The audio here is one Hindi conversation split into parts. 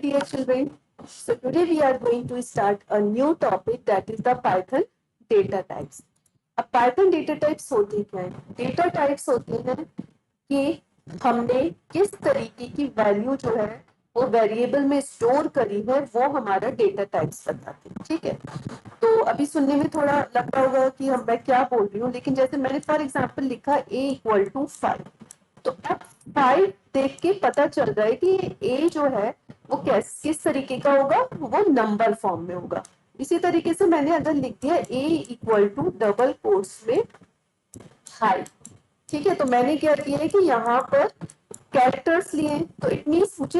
dear children. So today we are going to start a new topic, that is the Python data types. अब Python data types होते क्या है? Data types होते हैं कि हमने किस तरीके की वैल्यू जो है वो वेरिएबल में स्टोर करी है, वो हमारा डेटा टाइप्स बताते हैं। ठीक है, तो अभी सुनने में थोड़ा लगता होगा कि मैं क्या बोल रही हूँ, लेकिन जैसे मैंने फॉर एग्जांपल लिखा a=5, तो अब 5 देख के पता चल रहा है कि ए जो है वो किस तरीके का होगा, वो नंबर फॉर्म में होगा। इसी तरीके से मैंने अगर लिख दिया a डबल कोट्स में हाई, ठीक है, तो मैंने क्या किया है कि यहाँ पर कैरेक्टर्स लिए, तो इट मीन्स मुझे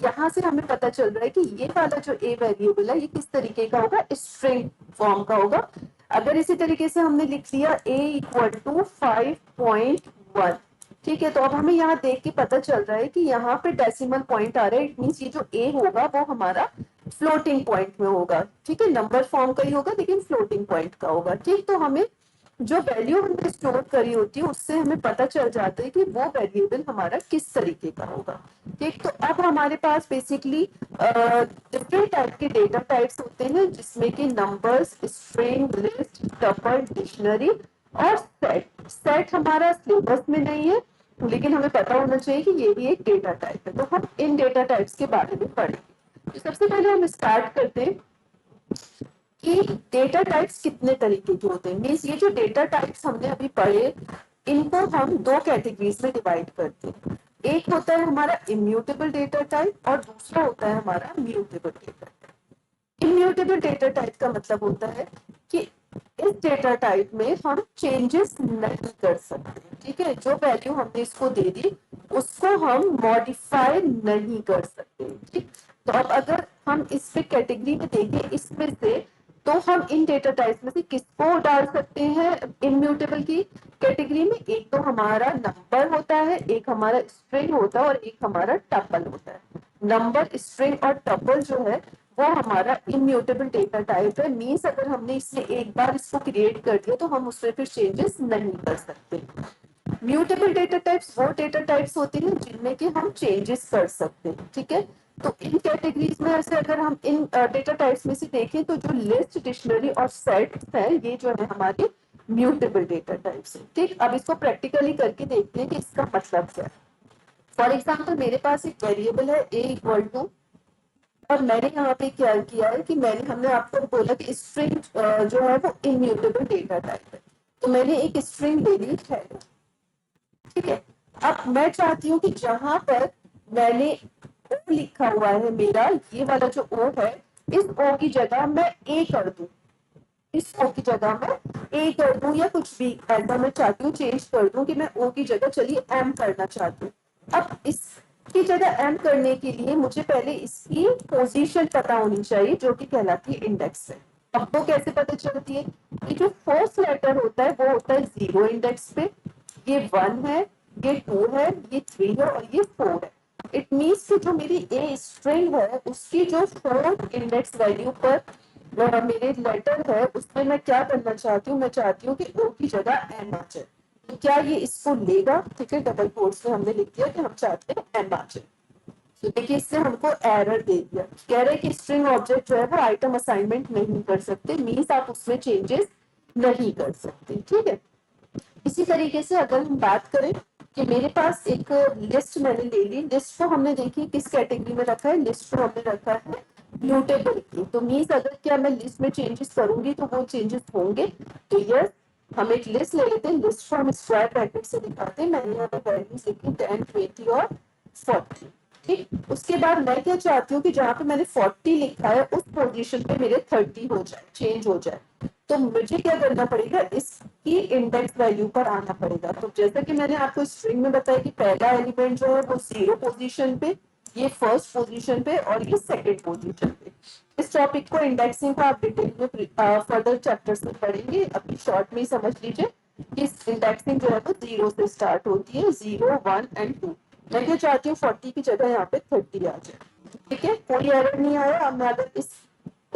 यहाँ से हमें पता चल रहा है कि ये वाला जो ए वेरिएबल है ये किस तरीके का होगा, स्ट्रिंग फॉर्म का होगा। अगर इसी तरीके से हमने लिख दिया a=5.1, ठीक है, तो अब हमें यहाँ देख के पता चल रहा है कि यहाँ पे डेसिमल पॉइंट आ रहा है। इट मीन्स ये जो ए होगा वो हमारा फ्लोटिंग पॉइंट में होगा। ठीक है, नंबर फॉर्म का ही होगा लेकिन फ्लोटिंग पॉइंट का होगा। ठीक, तो हमें जो वैल्यू हमने स्टोर करी होती है उससे हमें पता चल जाता है कि वो वेरिएबल हमारा किस तरीके का होगा। ठीक, तो अब हमारे पास बेसिकली डिफरेंट टाइप के डेटा टाइप्स होते हैं, जिसमें कि numbers, string, list, tuple, dictionary और सेट। सेट हमारा सिलेबस में नहीं है, लेकिन हमें पता होना चाहिए कि ये भी एक डेटा टाइप है। तो हम इन डेटा टाइप्स के बारे में पढ़ेंगे। तो सबसे पहले हम स्टार्ट करते हैं कि डेटा टाइप्स कितने तरीके के होते हैं। मीन्स ये जो डेटा टाइप्स हमने अभी पढ़े, इनको हम दो कैटेगरीज में डिवाइड करते हैं। एक होता है हमारा इम्यूटेबल डेटा टाइप और दूसरा होता है हमारा mutable data type. Immutable data type का मतलब होता है कि इस डेटा टाइप में हम चेंजेस नहीं कर सकते। ठीक है, जो वैल्यू हमने इसको दे दी उसको हम मॉडिफाई नहीं कर सकते। ठीक, तो अब अगर हम इस पे कैटेगरी में देखें, इसमें से तो हम इन डेटा टाइप्स में से किसको डाल सकते हैं इम्यूटेबल की कैटेगरी में? एक तो हमारा नंबर होता है, एक हमारा स्ट्रिंग होता है और एक हमारा टपल होता है। नंबर, स्ट्रिंग और टपल जो है वो हमारा इम्यूटेबल डेटा टाइप है। मीन्स अगर हमने इसमें एक बार इसको क्रिएट कर दिया तो हम उसमें फिर चेंजेस नहीं कर सकते। म्यूटेबल डेटा टाइप्स वो डेटा टाइप्स होती हैं जिनमें कि हम चेंजेस कर सकते हैं। ठीक है, तो इन कैटेगरीज में ऐसे अगर हम इन डेटा टाइप्स में से देखें तो जो लिस्ट, डिक्शनरी और सेट्स है ये जो है हमारे म्यूटेबल डेटा टाइप्स है। ठीक, अब इसको प्रैक्टिकली करके देखते हैं कि इसका मतलब क्या है। फॉर एग्जाम्पल मेरे पास एक वेरिएबल है a=, और मैंने यहाँ पे क्या किया है कि हमने आपको बोला कि स्ट्रिंग जो है वो इम्यूटेबल डेटा टाइप है, तो मैंने एक स्ट्रिंग ले ली है। ठीक है, अब मैं चाहती हूँ कि जहां पर मैंने ओ लिखा हुआ है, मेरा ये वाला जो ओ है, इस ओ की जगह मैं ए कर दूं, इस ओ की जगह मैं ए कर दूं या कुछ भी ऐसा मैं चाहती हूँ चेंज कर दूं कि मैं ओ की जगह चलिए एम करना चाहती हूँ। अब इसकी जगह एम करने के लिए मुझे पहले इसकी पोजीशन पता होनी चाहिए जो कि कहलाती है इंडेक्स है। अब वो कैसे पता चलती है कि जो फर्स्ट लेटर होता है वो होता है 0 इंडेक्स पे, ये 1 है, ये 2 है, ये 3 है और ये 4 है। इट मीन्स कि जो मेरी ए स्ट्रिंग है उसकी जो 4th इंडेक्स वैल्यू पर मेरे लेटर है उसमें मैं क्या करना चाहती हूँ, मैं चाहती हूँ कि ओ की जगह एम आ जाए। तो क्या ये इसको लेगा? ठीक है, डबल कोट्स में हमने लिख दिया कि हम चाहते हैं एम आ जाए। तो देखिए इससे हमको एरर दे दिया, कह रहे हैं कि स्ट्रिंग ऑब्जेक्ट जो है वो आइटम असाइनमेंट नहीं कर सकते, मीन्स आप उसमें चेंजेस नहीं कर सकते। ठीक है, इसी तरीके से अगर हम बात करें कि मेरे पास एक लिस्ट मैंने ले ली, लिस्ट को हमने देखी किस कैटेगरी में रखा है, लिस्ट को हमने रखा है म्यूटेबल की। तो मीन्स अगर क्या मैं लिस्ट में चेंजेस करूंगी तो वो चेंजेस होंगे। तो यस, हम एक लिस्ट ले लेते हैं, लिस्ट को हम स्क्वायर ब्रैकेट से दिखाते हैं। मैंने यहाँ पे वैल्यूज लिखी 10, 20 और 40। ठीक, उसके बाद मैं क्या चाहती हूँ कि जहां पे मैंने 40 लिखा है उस पोजीशन पे मेरे 30 हो जाए, चेंज हो जाए। तो मुझे क्या करना पड़ेगा, इसकी इंडेक्स वैल्यू पर आना पड़ेगा। तो जैसा कि मैंने आपको स्ट्रिंग में बताया कि पहला एलिमेंट जो है वो 0 पोजीशन पे, ये फर्स्ट पोजीशन पे और ये सेकंड पोजीशन पे। इस टॉपिक को इंडेक्सिंग को आप डिटेल में फर्दर चैप्टर्स में पढ़ेंगे, अभी शॉर्ट में ही समझ लीजिए कि इंडेक्सिंग जो है वो 0 से स्टार्ट होती है, 0, 1 एंड 2। मैं क्या चाहती हूँ 40 की जगह यहाँ पे 30 आ जाए। ठीक है, कोई एरर नहीं आया। अब मैं अगर इस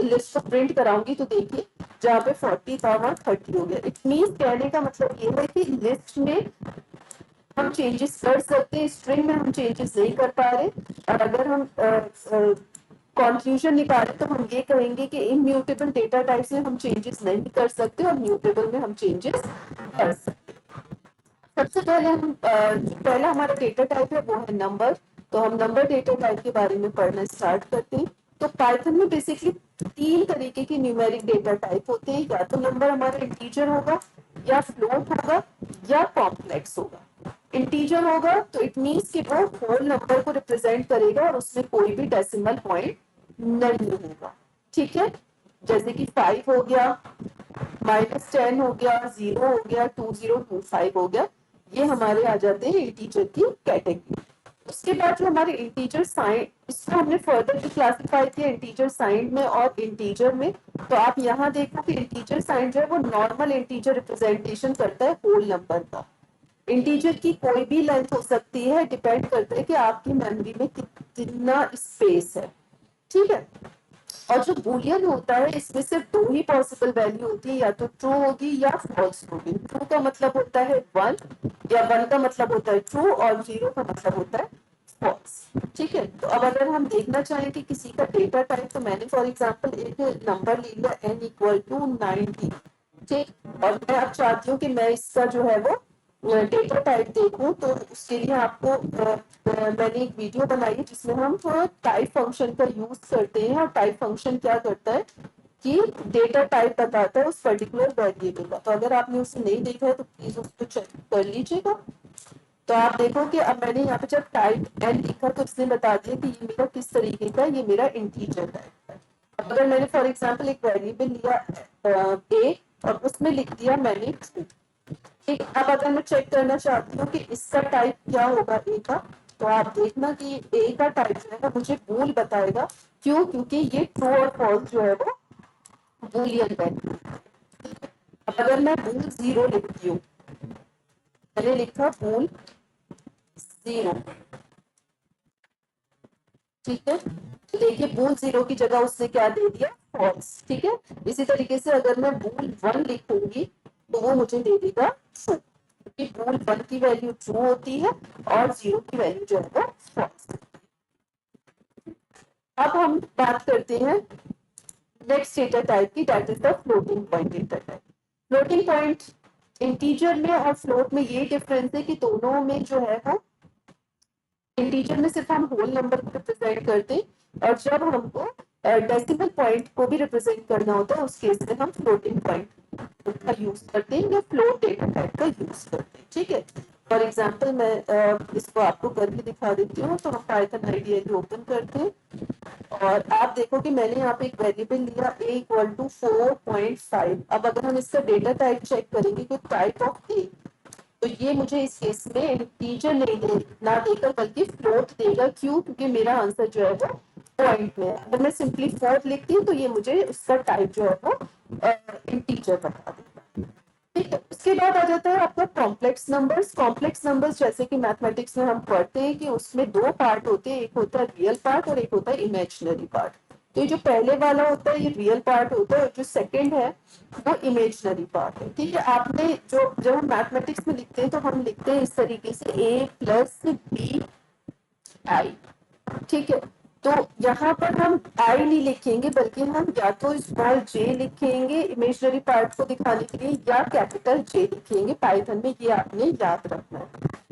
लिस्ट को प्रिंट कराऊंगी तो देखिए जहाँ पे 40 था वहां 30 हो गया। इट मीन्स कहने का मतलब ये है कि लिस्ट में हम चेंजेस कर सकते हैं, स्ट्रिंग में हम चेंजेस नहीं कर पा रहे। और अगर हम कंक्लूजन निकाले तो हम ये कहेंगे कि इम्यूटेबल डेटा टाइप में हम चेंजेस नहीं कर सकते और म्यूटेबल में हम चेंजेस कर सकते। सबसे पहले हम पहला हमारा डेटा टाइप है वो है नंबर। तो हम नंबर डेटा टाइप के बारे में पढ़ना स्टार्ट करते हैं। तो पाइथन में बेसिकली 3 तरीके के न्यूमेरिक डेटा टाइप होते हैं, या तो नंबर हमारा इंटीजर होगा, या फ्लोट होगा, या कॉम्प्लेक्स होगा। इंटीजर होगा तो इट मीन्स कि वो होल नंबर को रिप्रेजेंट करेगा और उसमें कोई भी डेसिमल पॉइंट नहीं होगा। ठीक है, जैसे कि 5 हो गया, -10 हो गया, 0 हो गया, 2025 हो गया, ये हमारे आ जाते हैं इंटीजर की कैटेगरी। उसके बाद जो हमारे इंटीजर साइन, इसको हमने फर्दर क्लासिफाई किया इंटीजर साइन में और इंटीजर में। तो आप यहाँ देखो कि इंटीजर साइन जो है वो नॉर्मल इंटीजर रिप्रेजेंटेशन करता है होल नंबर का। इंटीजर की कोई भी लेंथ हो सकती है, डिपेंड करता है कि आपकी मेमोरी में कितना स्पेस है। ठीक है, और जो बूलियन होता है इसमें सिर्फ 2 ही पॉसिबल वैल्यू होती है, या तो ट्रू होगी या फॉल्स होगी। ट्रू का मतलब होता है 1, या 1 का मतलब होता है ट्रू, और 0 का मतलब होता है फॉल्स। ठीक है, तो अब अगर हम देखना चाहें कि किसी का डेटा टाइप, तो मैंने फॉर एग्जांपल एक नंबर ले लिया n = 90। ठीक, और मैं अब चाहती हूँ कि मैं इसका जो है वो डेटा टाइप देखूं, तो उसके लिए आपको मैंने एक वीडियो बनाई है जिसमें हम टाइप फंक्शन का यूज करते हैं। और टाइप फंक्शन क्या करता है कि डेटा टाइप बताता है उस पर्टिकुलर वेरिएबल का। तो अगर आपने उसे नहीं देखा है तो प्लीज उसको चेक कर लीजिएगा। तो आप देखो कि अब मैंने यहाँ पे जब टाइप एन लिखा तो इसने बता दिया कि ये मेरा किस तरीके का, ये मेरा इंटीजर टाइप है। अब अगर मैंने फॉर एग्जाम्पल एक वेरिएबल लिया ए और उसमें लिख दिया मैंने ट्रू। ठीक, अब अगर मैं चेक करना चाहती हूँ कि इसका टाइप क्या होगा ए का, तो आप देखना कि ए का टाइप जो है मुझे बूल बताएगा। क्यों? क्योंकि ये ट्रू और फॉल्स जो है वो बूलियन वैल्यू। अब अगर मैं बूल 0 लिखती हूँ, मैंने लिखा बूल 0। ठीक है, तो देखिए बूल 0 की जगह उसने क्या दे दिया, फॉल्स। ठीक है, इसी तरीके से अगर मैं बूल 1 लिखूंगी तो वो मुझे दे देगा ट्रू, क्योंकि बूल 1 की वैल्यू ट्रू होती है और 0 की वैल्यू जो है वो फॉल्स। अब हम बात करते हैं नेक्स्ट डेटा टाइप की, that is the floating point data type. Floating point integer में और फ्लोट में ये डिफरेंस है कि दोनों में जो है वो इंटीजर में सिर्फ हम होल नंबर को रिप्रेजेंट करते हैं, और जब हमको डेसिमल पॉइंट को भी रिप्रेजेंट करना होता है उस केस में हम फ्लोटिंग पॉइंट का यूज करते हैं या फ्लोट डेटा टाइप का यूज करते हैं। ठीक है, फॉर एग्जांपल मैं इसको आपको करके दिखा देती हूँ। तो हम पाइथन आईडीई ओपन करते हैं और आप देखो कि मैंने यहाँ पे एक वेरिएबल लिया a = 4.5। अब अगर हम इसका डेटा टाइप चेक करेंगे कि टाइप ऑफ ए, तो ये मुझे इस केस में इंटीजर नहीं दे ना देकर बल्कि फ्लोट देगा। क्यों? क्योंकि मेरा आंसर जो है वो पॉइंट में है। अगर मैं सिंपली फ्लोट लिखती हूँ तो ये मुझे उसका टाइप जो है वो इंटीजर बता देगा। ठीक है, उसके बाद आ जाता है आपका कॉम्प्लेक्स नंबर्स। कॉम्प्लेक्स नंबर्स जैसे कि मैथमेटिक्स में हम पढ़ते हैं कि उसमें 2 पार्ट होते हैं, एक होता है रियल पार्ट और एक होता है इमेजिनरी पार्ट। तो जो पहले वाला होता है ये रियल पार्ट होता है, और जो सेकंड है वो इमेजिनरी पार्ट है। ठीक है, आपने जो जब हम मैथमेटिक्स में लिखते हैं तो हम लिखते हैं इस तरीके से a+b i। ठीक है, तो यहाँ पर हम आई नहीं लिखेंगे बल्कि हम या तो स्मॉल जे लिखेंगे इमेजिनरी पार्ट को दिखाने के लिए, या कैपिटल जे लिखेंगे पाइथन में। ये आपने याद रखना है।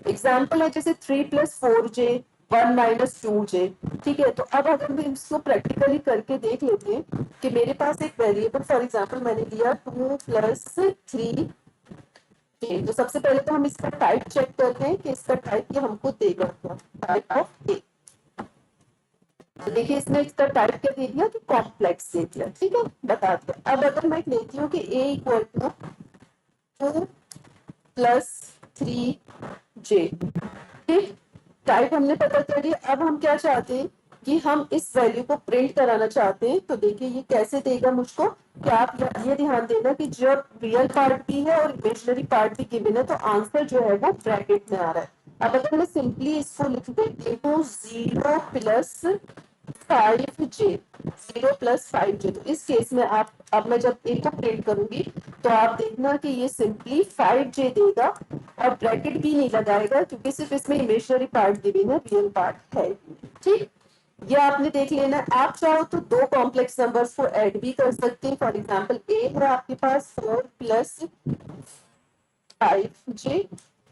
एग्जाम्पल है जैसे 3+4j 1 - 2j। ठीक है, तो अब अगर हम इसको प्रैक्टिकली करके देख लेते हैं कि मेरे पास एक वेरिएबल फॉर एग्जाम्पल मैंने लिया 2+3। तो सबसे पहले तो हम इसका टाइप चेक करते हैं कि इसका टाइप ये हमको देगा क्या, टाइप ऑफ ए। तो देखिए इसने इसका टाइप क्या दे दिया कि कॉम्प्लेक्स दे दिया। ठीक है, बता दिया। अब अगर मैं लेती हूँ कि a = 2+3j। ठीक, टाइप हमने पता कर लिया। अब हम क्या चाहते हैं कि हम इस वैल्यू को प्रिंट कराना चाहते हैं। तो देखिए ये कैसे देगा मुझको, कि आप ये ध्यान देना कि जब रियल पार्ट भी है और इमेजिनरी पार्ट भी गिवन है तो आंसर जो है वो ब्रैकेट में आ रहा है। अब अगर मैं सिंपली इसको लिख देती हूँ 0+5j, 0+5j, तो इस केस में आप, अब मैं जब एक को प्रिंट करूंगी तो आप देखना कि ये सिंपली 5j देगा और ब्रैकेट भी नहीं लगाएगा, क्योंकि सिर्फ इसमें इमेजिनरी पार्ट गिवन है, रियल पार्ट है। ठीक, ये आपने देख लेना। आप चाहो तो दो कॉम्प्लेक्स नंबर्स को ऐड भी कर सकते हैं। फॉर एग्जांपल ए है आपके पास 4 प्लस 5j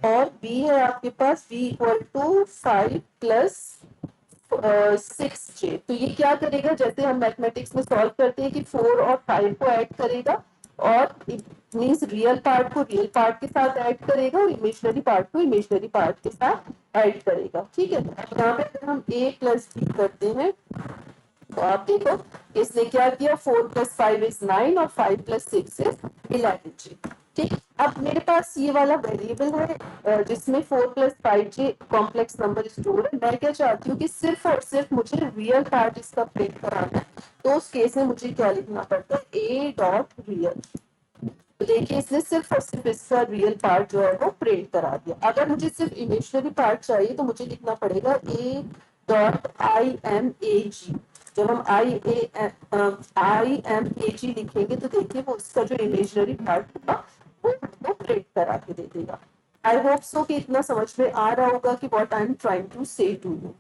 और बी है आपके पास b equal to 5 plus 6j। तो ये क्या करेगा, जैसे हम मैथमेटिक्स में सॉल्व करते हैं कि 4 और 5 को ऐड करेगा और मीन्स रियल पार्ट को रियल पार्ट के साथ ऐड करेगा और इमेजिनरी पार्ट को इमेजिनरी पार्ट के साथ ऐड करेगा। ठीक है, यहाँ पे अगर हम a प्लस बी करते हैं तो आप देखो इसने क्या किया, 4 प्लस 5 इज 9 और 5 प्लस 6 इज 11j। ठीक, अब मेरे पास ये वाला वेरिएबल है जिसमें 4 plus 5j complex number store है। मैं क्या चाहती हूँ कि सिर्फ और सिर्फ मुझे रियल पार्ट इसका प्रिंट कराना है, तो उस केस में मुझे क्या लिखना पड़ता है, a डॉट रियल। तो देखिए इसने सिर्फ और सिर्फ इसका रियल पार्ट जो है वो प्रिंट करा दिया। अगर मुझे सिर्फ इमेजिनरी पार्ट चाहिए तो मुझे लिखना पड़ेगा a dot I M A G. जब हम आई एम ए जी लिखेंगे तो देखिए वो उसका जो इमेजिनरी पार्ट होगा वो हमको प्रिंट करा के दे देगा। आई होप सो कि इतना समझ में आ रहा होगा कि what I am trying to say to you.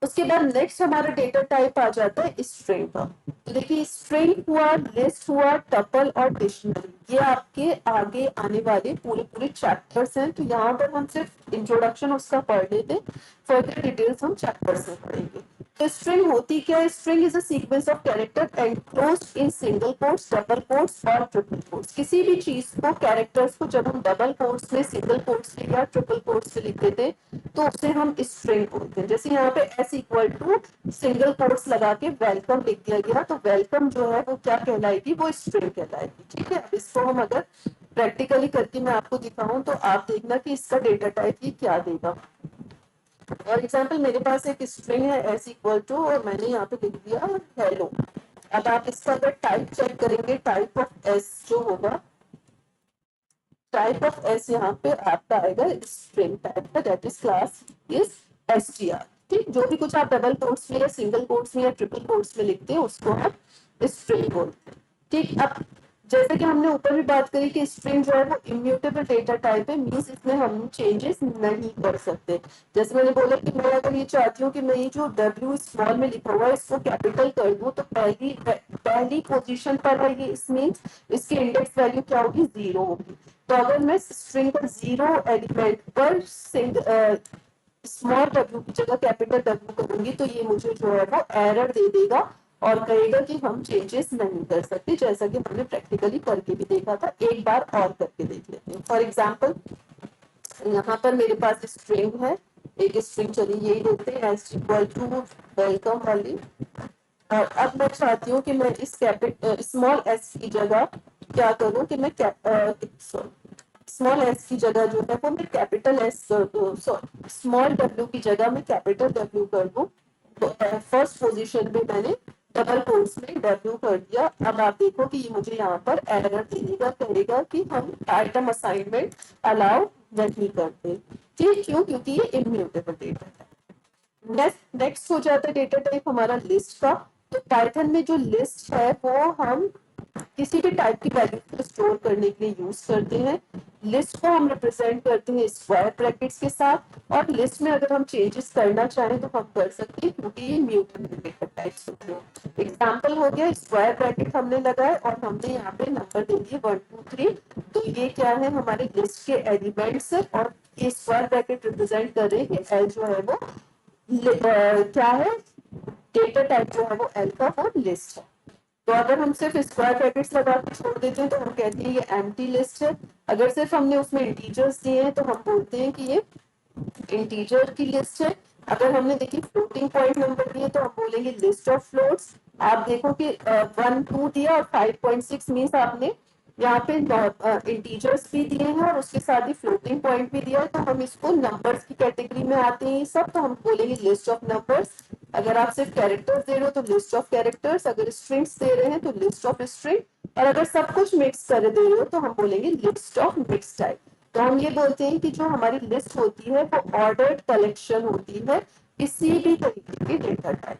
उसके बाद नेक्स्ट हमारा डेटा टाइप आ जाता है स्ट्रिंग का। तो देखिए स्ट्रिंग हुआ, लिस्ट हुआ, टपल और डिक्शनरी, ये आपके आगे आने वाले पूरे पूरे चैप्टर्स हैं। तो यहाँ पर हम सिर्फ इंट्रोडक्शन उसका पढ़ लेते हैं, फर्दर डिटेल्स हम चैप्टर्स में पढ़ेंगे। तो स्ट्रिंग होती क्या है, string is a sequence of character enclosed in single quotes, double quotes और ट्रिपल कोट्स। किसी भी चीज को, कैरेक्टर्स को जब हम डबल कोट्स में, सिंगल कोट्स में या ट्रिपल कोट्स में लिख देते हैं तो उसे हम स्ट्रिंग बोलते हैं। जैसे यहाँ पे S equal to single quotes लगा के वेलकम लिख दिया गया, तो वेलकम जो है वो क्या कहलाएगी, वो स्ट्रिंग कहलाएगी। ठीक है, इसको हम अगर प्रैक्टिकली करके मैं आपको दिखाऊं तो आप देखना कि इसका डेटा टाइप ये क्या देगा। फॉर एग्जाम्पल मेरे पास एक स्ट्रिंग है एस इक्वल टू और मैंने यहाँ पे लिख दिया हेलो। अब आप इसका अगर टाइप चेक करेंगे, टाइप ऑफ एस जो होगा, टाइप ऑफ एस यहाँ पे आपका आएगा स्ट्रिंग टाइप का, that is class is STR. ठीक, जो भी कुछ आप डबल कोट्स में या सिंगल कोट्स में या ट्रिपल कोट्स में लिखते हैं उसको हम स्ट्रिंग बोलते हैं। ठीक, अब जैसे कि हमने ऊपर भी बात करी कि स्ट्रिंग जो है वो इम्यूटेबल डेटा टाइप है, मींस इसमें हम चेंजेस नहीं कर सकते। जैसे मैंने बोला कि मैं अगर ये चाहती हूँ कि मैं ये जो W स्मॉल में लिखा हुआ है इसको कैपिटल कर दूं तो पहली पोजीशन पर है ये, इसमें इसकी इंडेक्स वैल्यू क्या होगी, 0 होगी। तो अगर मैं स्ट्रिंग का 0 एलिमेंट पर स्मॉल w की जगह कैपिटल W करूंगी तो ये मुझे जो है वो एरर दे देगा और कहेगा कि हम चेंजेस नहीं कर सकते, जैसा कि हमने प्रैक्टिकली करके भी देखा था। एक बार और करके देख लेते हैं। फॉर एग्जाम्पल यहाँ पर मेरे पास स्ट्रिंग है, एक स्ट्रिंग चलिए यही देते हैं एस इक्वल टू वेलकम वाली। और अब मैं चाहती हूँ कि मैं इस स्मॉल एस की जगह क्या करूँ कि मैं स्मॉल एस की जगह जो है वो मैं कैपिटल एस कर दूँ, सॉरी स्मॉल डब्ल्यू की जगह मैं कैपिटल डब्ल्यू कर दूँ। तो फर्स्ट पोजीशन में मैंने डबल कोट्स में डब्ल्यू कर दिया। अब आप देखो कि ये मुझे यहाँ पर एरर दे देगा, कहेगा कि हम आइटम असाइनमेंट अलाउ नहीं करते। ठीक, क्यों, क्योंकि ये इम्यूटेबल डेटा है। नेक्स्ट हो जाता है डेटा टाइप हमारा लिस्ट का। तो पाइथन में जो लिस्ट है वो हम किसी भी टाइप की वैल्यू को स्टोर करने के लिए यूज करते हैं। लिस्ट को हम रिप्रेजेंट करते हैं स्क्वायर ब्रैकेट्स के साथ और लिस्ट में अगर हम चेंजेस करना चाहें तो हम कर सकते हैं क्योंकि ये म्यूटेबल डेटा टाइप्स होते हैं। एग्जांपल हो गया स्क्वायर ब्रैकेट हमने लगाए और हमने यहाँ पे नंबर दे दिए 1 2 3। तो ये क्या है, हमारे लिस्ट के एलिमेंट्स है और ये स्क्वायर ब्रैकेट रिप्रेजेंट कर रहे हैं कि एल जो है वो क्या है, डेटा टाइप जो है वो एल का वो लिस्ट है। तो अगर हम सिर्फ स्क्वायर ब्रैकेट्स लगा के छोड़ देते हैं तो हम कहते हैं ये एम्प्टी लिस्ट है। अगर सिर्फ हमने उसमें इंटीजर्स दिए हैं तो हम बोलते हैं कि ये इंटीजर की लिस्ट है। अगर हमने देखिए फ्लोटिंग पॉइंट नंबर दिए तो हम बोलेंगे लिस्ट ऑफ फ्लोट्स। आप देखो कि 1 2 दिया और 5.6 मीन्स आपने यहाँ पे इंटीजर्स भी दिए हैं और उसके साथ ही फ्लोटिंग पॉइंट भी दिया है, तो हम इसको नंबर्स की कैटेगरी में आते हैं सब, तो हम बोलेंगे लिस्ट ऑफ नंबर्स। अगर आप सिर्फ कैरेक्टर्स दे रहे हो तो लिस्ट ऑफ कैरेक्टर्स, अगर स्ट्रिंग्स दे रहे हैं तो लिस्ट ऑफ स्ट्रिंग, और अगर सब कुछ मिक्स कर दे रहे हो तो हम बोलेंगे लिस्ट ऑफ मिक्स टाइप। तो हम ये बोलते हैं कि जो हमारी लिस्ट होती है वो ऑर्डर्ड कलेक्शन होती है किसी भी तरीके के डेटा टाइप।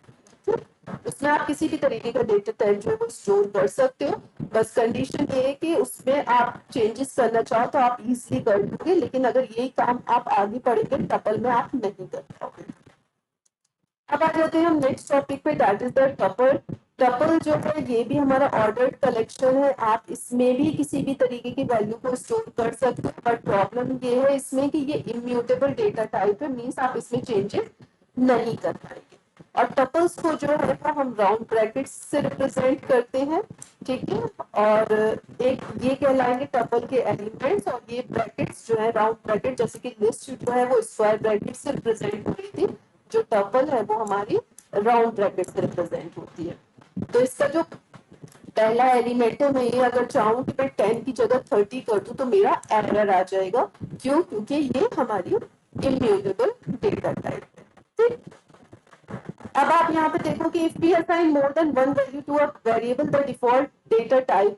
उसमें आप किसी भी तरीके का डेटा टाइप जो है वो स्टोर कर सकते हो। बस कंडीशन ये है कि उसमें आप चेंजेस करना चाहो तो आप इजीली कर दोगे, लेकिन अगर यही काम आप आगे पढ़ेंगे टपल में आप नहीं कर पाओगे। अब अब आ जाते हैं हम नेक्स्ट टॉपिक पे, that is the tuple. Tuple जो है ये भी हमारा ऑर्डर्ड कलेक्शन है, आप इसमें भी किसी भी तरीके की वैल्यू को स्टोर कर सकते हो, बट प्रॉब्लम ये है इसमें कि ये इम्यूटेबल डेटा टाइप है, मीन्स आप इसमें चेंजेस नहीं कर पाएंगे। और टपल्स को जो है वो हम राउंड ब्रैकेट्स से रिप्रेजेंट करते हैं, ठीक है। और एक ये कहलाएंगे टपल के एलिमेंट्स, और ये ब्रैकेट्स जो है राउंड ब्रैकेट, जैसे कि लिस्ट जो है वो स्क्वायर ब्रैकेट से रिप्रेजेंट हो रही थी, जो टपल है वो हमारी राउंड ब्रैकेट से रिप्रेजेंट होती है। तो इसका जो पहला एलिमेंट है, मैं ये अगर चाहूँ कि मैं 10 की जगह 30 कर दूं तो मेरा एरर आ जाएगा। क्यों? क्योंकि ये हमारी इम्यूटेबल डेटा टाइप है, ठीक। अब आप यहाँ पे देखो कि if we assign more than one value to a variable the default data type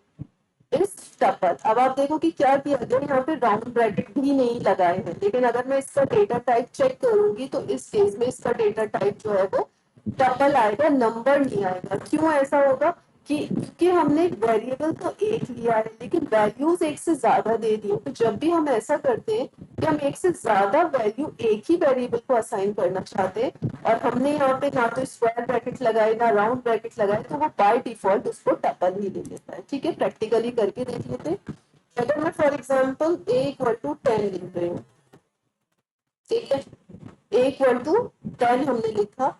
is tuple. अब आप देखो कि क्या किया गया, यहाँ पे राउंड ब्रैकेट भी नहीं लगाए हैं, लेकिन अगर मैं इसका डेटा टाइप चेक करूंगी तो इस केस में इसका डेटा टाइप जो है वो टपल आएगा, नंबर नहीं आएगा। क्यों ऐसा होगा? क्योंकि हमने वेरिएबल तो एक लिया है लेकिन वैल्यूज एक से ज्यादा दे दी। तो जब भी हम ऐसा करते हैं कि हम एक से ज्यादा वैल्यू एक ही वेरिएबल को असाइन करना चाहते हैं, और हमने यहाँ पे ना तो स्क्वायर ब्रैकेट लगाए ना राउंड ब्रैकेट लगाए, तो वो बाय डिफॉल्ट उसको टपल ही ले लेता है, ठीक है। प्रैक्टिकली करके देख लेते हैं। अगर मैं फॉर एग्जाम्पल a=10 लिख रही हूँ, ठीक है, a=10 हमने लिखा,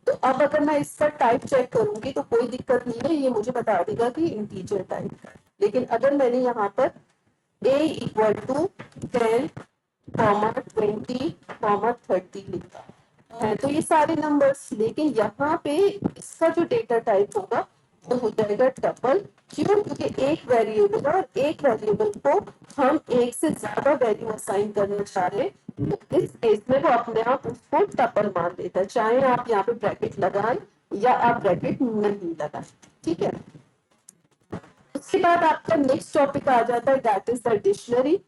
तो अब अगर मैं इसका टाइप चेक करूंगी तो कोई दिक्कत नहीं है, ये मुझे बता देगा कि इंटीजर टाइप का। लेकिन अगर मैंने यहाँ पर a=10, 20, 30 लिखा है, तो ये सारे नंबर्स, लेकिन यहाँ पे इसका जो डेटा टाइप होगा वो हो जाएगा टपल। क्यों? क्योंकि एक वेरिएबल और एक वेरिएबल को हम एक से ज्यादा वैल्यू असाइन करना चाह रहे हैं, तो इस केस में वो अपने आप उसको टपल मान देता है, चाहे आप यहाँ पे ब्रैकेट लगाएं या आप ब्रैकेट नहीं लगाएं, ठीक है। उसके बाद आपका नेक्स्ट टॉपिक आ जाता है, दैट इज द डिक्शनरी।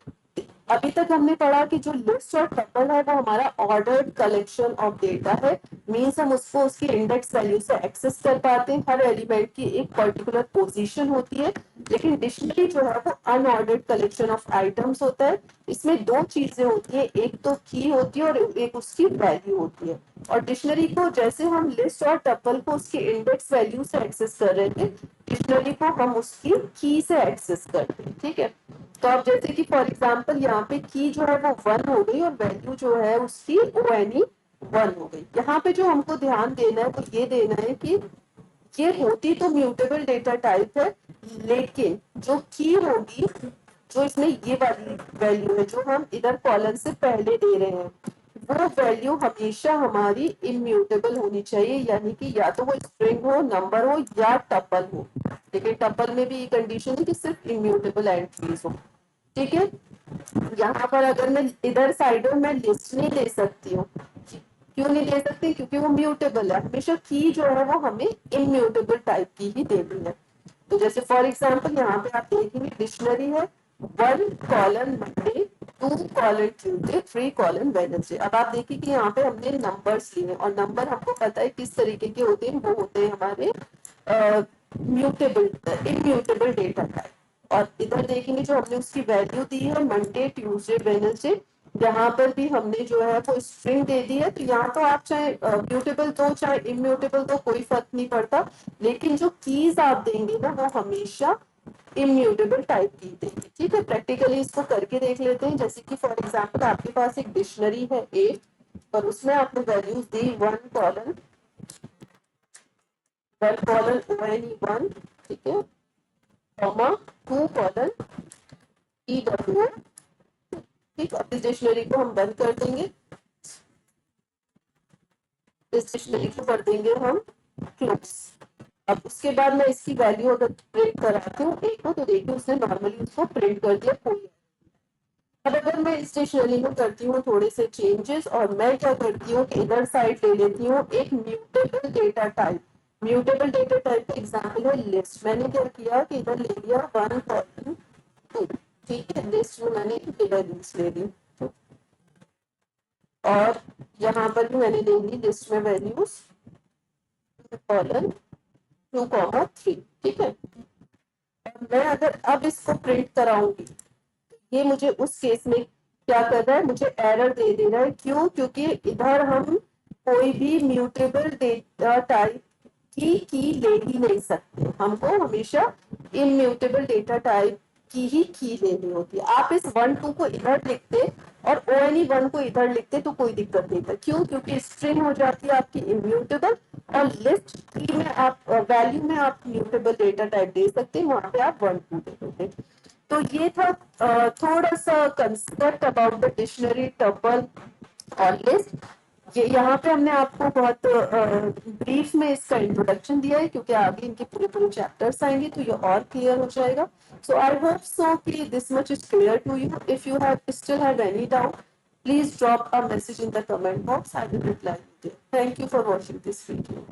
अभी तक हमने पढ़ा कि जो लिस्ट और टपल है वो हमारा ऑर्डर्ड कलेक्शन ऑफ डेटा है, मींस हम उसको उसकी इंडेक्स वैल्यू से एक्सेस कर पाते हैं, हर एलिमेंट की एक पर्टिकुलर पोजीशन होती है। लेकिन डिक्शनरी जो है वो अनऑर्डर्ड कलेक्शन ऑफ आइटम्स होता है। इसमें दो चीजें होती है, एक तो की होती है और एक उसकी वैल्यू होती है। और डिक्शनरी को जैसे हम लिस्ट और टपल को उसकी इंडेक्स वैल्यू से एक्सेस कर रहे थे, डिक्शनरी को हम उसकी की से एक्सेस करते हैं, ठीक है। तो अब जैसे कि फॉर एग्जांपल यहाँ पे की जो है वो 1 हो गई और वैल्यू जो है उसकी ONE 1 हो गई। यहाँ पे जो हमको ध्यान देना है वो ये देना है कि ये होती तो म्यूटेबल डेटा टाइप है, लेकिन जो की होगी, जो इसमें ये वाली वैल्यू है जो हम इधर कॉलम से पहले दे रहे हैं, वो वैल्यू हमेशा हमारी इम्यूटेबल होनी चाहिए, यानी कि या तो वो स्ट्रिंग हो, नंबर हो या टपल हो। लेकिन टपल में भी ये कंडीशन है कि सिर्फ इम्यूटेबल एंट्रीज हो, ठीक है। यहाँ पर अगर मैं इधर साइड में मैं लिस्ट नहीं ले सकती हूँ, क्यों नहीं ले सकती? क्योंकि वो म्यूटेबल है, हमेशा की जो है वो हमें इम्यूटेबल टाइप की ही देनी है। तो जैसे फॉर एग्जांपल यहाँ पे आप देखेंगे डिक्शनरी है 1 मंडे, 2 ट्यूजडे, 3 वेडनेसडे। अब आप देखिए कि यहाँ पे हमने नंबर्स लिए और नंबर हमको पता है किस तरीके के होते हैं, वो होते हैं हमारे म्यूटेबल इम्यूटेबल डेटा टाइप। और इधर देखेंगे जो हमने उसकी वैल्यू दी है मंडे, ट्यूसडे, वेडनेसडे, यहाँ पर भी हमने जो है वो स्ट्रिंग दे दी है। तो यहाँ तो आप चाहे म्यूटेबल दो चाहे इम्यूटेबल दो, कोई फर्क नहीं पड़ता, लेकिन जो कीज आप देंगे ना वो हमेशा इम्यूटेबल टाइप की देंगे, ठीक है। प्रैक्टिकली इसको करके देख लेते हैं। जैसे कि फॉर एग्जांपल आपके पास एक डिक्शनरी है ए और उसमें आपने वैल्यूज दी 1 ठीक है, कॉमा 2 EW, ठीक। अब इस डिक्शनरी को हम बंद कर देंगे, इस डिक्शनरी को कर देंगे हम क्लोज। अब उसके बाद मैं इसकी वैल्यू अगर प्रिंट कराती हूँ एक को, तो देखिए उसने नॉर्मली उसको प्रिंट कर दिया, कोई। अब अगर मैं इस डिक्शनरी में करती हूँ थोड़े से चेंजेस, और मैं क्या करती हूँ कि इधर साइड ले लेती हूँ एक mutable data type. Mutable data type का एग्जाम्पल है लिस्ट। मैंने क्या किया कि इधर ले लिया 1:2, ठीक है, लिस्ट में मैंने वैल्यूज ले ली, और यहाँ पर भी मैंने ले ली लिस्ट में वैल्यूज 2:3, ठीक है। मैं अगर अब इसको प्रिंट कराऊंगी, ये मुझे उस केस में क्या कर रहा है, मुझे एरर दे रहा है। क्यों? क्योंकि इधर हम कोई भी म्यूटेबल डेटा टाइप की ले ही नहीं सकते, हमको हमेशा इम्यूटेबल डेटा टाइप की ही लेनी होती है। आप इस 1 2 को इधर लिखते और ONE1 को इधर लिखते तो कोई दिक्कत नहीं था। क्यों? क्योंकि स्ट्रिंग हो जाती है आपकी इम्यूटेबल और लिस्ट की में आप वैल्यू में आप म्यूटेबल डेटा टाइप दे सकते हैं, वहां पे आप 1 2 दे दोगे। तो ये था थोड़ा सा concept about the dictionary, tuple और लिस्ट। ये यहाँ पे हमने आपको बहुत ब्रीफ में इसका इंट्रोडक्शन दिया है, क्योंकि आगे इनके पूरे पूरे चैप्टर्स आएंगे तो ये और क्लियर हो जाएगा। सो आई होप सो कि this much is clear to you. If you have still have any doubt, please drop a message in the comment box. I will reply you there. Thank you for watching this video.